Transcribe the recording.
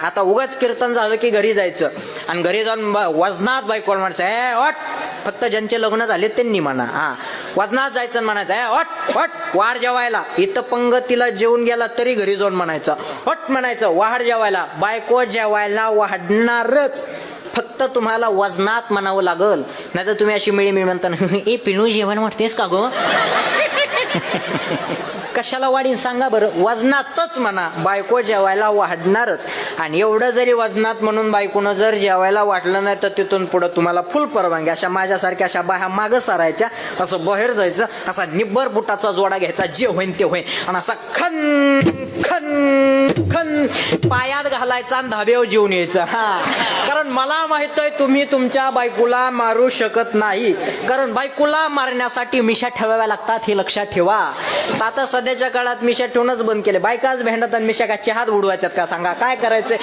आता उगाच कीर्तन झालं की घरी जायचं आणि घरी जाऊन वजनात बायकोला म्हणायचं हे ओट, फक्त ज्यांचे लग्न झाले त्यांनी म्हणा. हा, वजनात जायचं आणि म्हणायचं हे ओट ओट वाढ जेवायला. इथं पंगतीला जेवून गेला तरी घरी जाऊन म्हणायचं ओट म्हणायचं वाढ जेवायला. बायको जेवायला वाढणारच, फक्त तुम्हाला वजनात म्हणावं लागल. नाही तर तुम्ही अशी मिळी म्हणता ए पिणू जेवण वाटतेस का गो. कशाला वाढीन सांगा बरं, वजनातच म्हणा. बायको जेवायला वाढणारच. आणि एवढं जरी वजनात म्हणून बायकोनं जर जेवायला वाटलं नाही तर तिथून पुढं तुम्हाला फुल परवानगी. अशा माझ्यासारख्या अशा बाह्या मागं सारायच्या, असं बाहेर जायचं, असा निब्बर बुटाचा जोडा घ्यायचा, जे होईन ते होईन, आणि असा खन खन खन पायात घालायचा आणि धाब्यावर जेवून यायचं. हा, कारण मला माहित आहे तुम्ही तुमच्या बायकोला मारू शकत नाही, कारण बायकोला मारण्यासाठी मिशा ठेवाव्या लागतात, हे लक्षात ठेवा. आता सध्याच्या काळात मिशा ठेवूनच बंद केले. बायकाच भेंडत आणि मिशा का चहात उडवायच्यात का सांगा, काय करायचंय.